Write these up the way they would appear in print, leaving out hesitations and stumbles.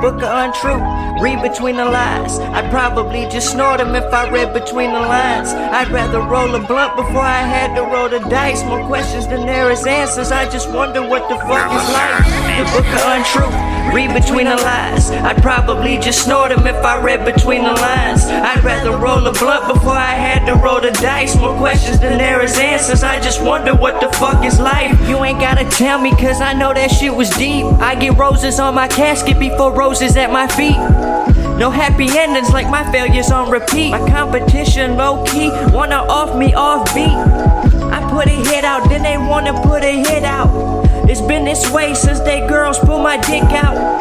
book of untruth, read between the lies. I'd probably just snort them if I read between the lines. I'd rather roll a blunt before I had to roll the dice. More questions than there is answers, I just wonder what the fuck is life. The book of untruth, read between the lies. I'd probably just snort them if I read between the lines. I'd rather roll a blunt before I had to roll the dice. More questions than there is answers, I just wonder what the fuck is life. You ain't gotta tell me cause I know that shit was deep. I get roses on my casket before roses at my feet. No happy endings like my failures on repeat. My competition low key, wanna off me off beat. I put a hit out, then they wanna put a hit out. It's been this way since they girls pull my dick out.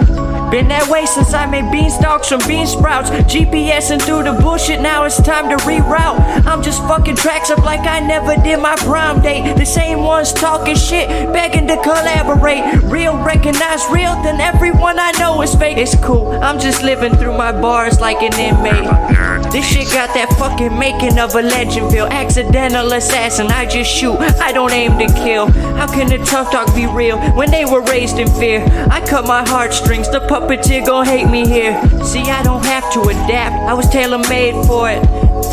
Been that way since I made beanstalks from bean sprouts. GPSing through the bullshit, now it's time to reroute. I'm just fucking tracks up like I never did my prom date. The same ones talking shit, begging to collaborate. Real recognize real, then everyone I know is fake. It's cool, I'm just living through my bars like an inmate. This shit got that fucking making of a legend feel. Accidental assassin, I just shoot, I don't aim to kill. How can the tough talk be real when they were raised in fear? I cut my heartstrings, the puppeteer gon' hate me here. See, I don't have to adapt, I was tailor-made for it.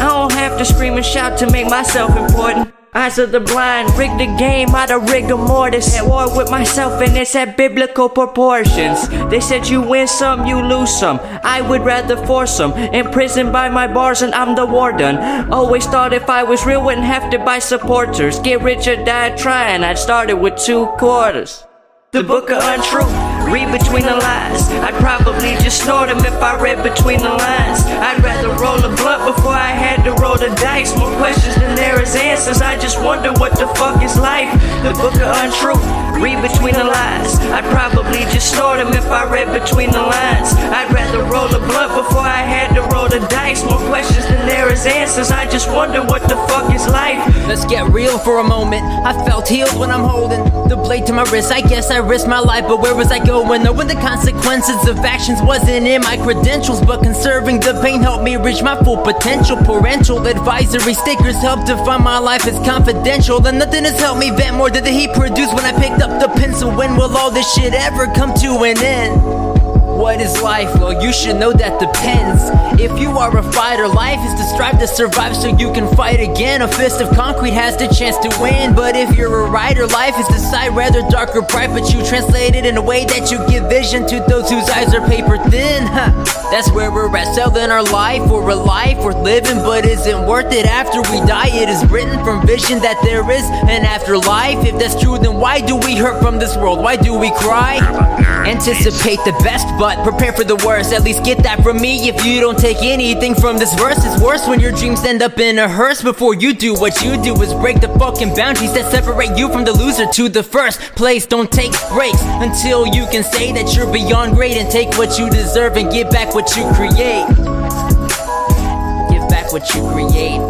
I don't have to scream and shout to make myself important. Eyes of the blind, rig the game out of rigor mortis. At war with myself and it's at biblical proportions. They said you win some, you lose some. I would rather force them. Imprisoned by my bars and I'm the warden. Always thought if I was real wouldn't have to buy supporters. Get rich or die trying, I'd started with 2 quarters. The book of untruth, read between the lies. I'd probably just snort them if I read between the lines. I'd rather roll a blunt before I had to roll the dice. More questions than there is answers, I just wonder what the fuck is life. The book of untruth, read between the lies. I'd probably just snort them if I read between the lines. I'd rather roll a blunt before I had to roll the dice. More questions than there is answers, I just wonder what the fuck is life. Let's get real for a moment. I felt healed when I'm holding the blade to my wrist. I guess I risked my life, but where was I going? Knowing the consequences of actions wasn't in my credentials, but conserving the pain helped me reach my full potential. Parental advisory stickers helped define my life as confidential, and nothing has helped me vent more than the heat produced when I picked up the pencil. When will all this shit ever come to an end? What is life? Well, you should know that depends. If you are a fighter, life is to strive to survive so you can fight again. A fist of concrete has the chance to win. But if you're a writer, life is the side rather dark or bright, but you translate it in a way that you give vision to those whose eyes are paper thin. That's where we're at, selling our life for a life worth living, but isn't worth it after we die. It is written from vision that there is an afterlife. If that's true, then why do we hurt from this world? Why do we cry? Anticipate the best, but prepare for the worst. At least get that from me. If you don't take anything from this verse, it's worse when your dreams end up in a hearse. Before you do, what you do is break the fucking boundaries that separate you from the loser to the first place. Don't take breaks until you can say that you're beyond great, and take what you deserve and give back what you create. Give back what you create,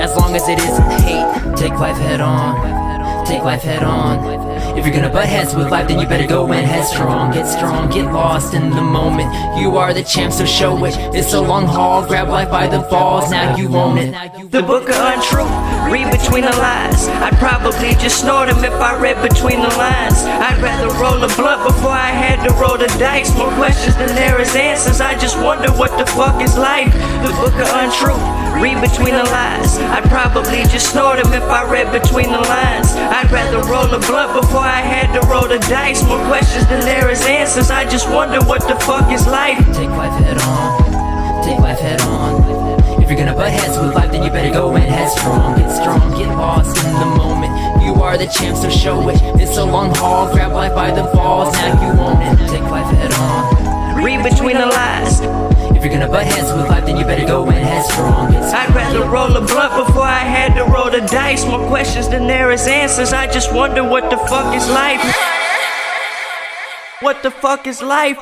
as long as it isn't hate. Take life head on, take life head on. If you're gonna butt heads with life, then you better go in headstrong. Get strong, get lost in the moment. You are the champ, so show it. It's a long haul, grab life by the balls, now you own it. The book of untruth, read between the lies. I'd probably just snort them if I read between the lines. I'd rather roll a blunt before I had to roll the dice. More questions than there is answers, I just wonder what the fuck is life. The book of untruth, read between the lies. I'd probably just snort them if I read between the lines. I'd rather roll a blunt before I had to roll the dice. More questions than there is answers, I just wonder what the fuck is life. Take life head on, take life head on. If you're gonna butt heads with life, then you better go in headstrong. Get strong, get lost in the moment. You are the champ, so show it. It's a long haul, grab life by the balls, now you own it. Take life head on, read between the lies. If you're gonna butt heads with life, then you better go in headstrong. I'd rather roll a blunt before I had to roll the dice. More questions than there is answers, I just wonder what the fuck is life. What the fuck is life?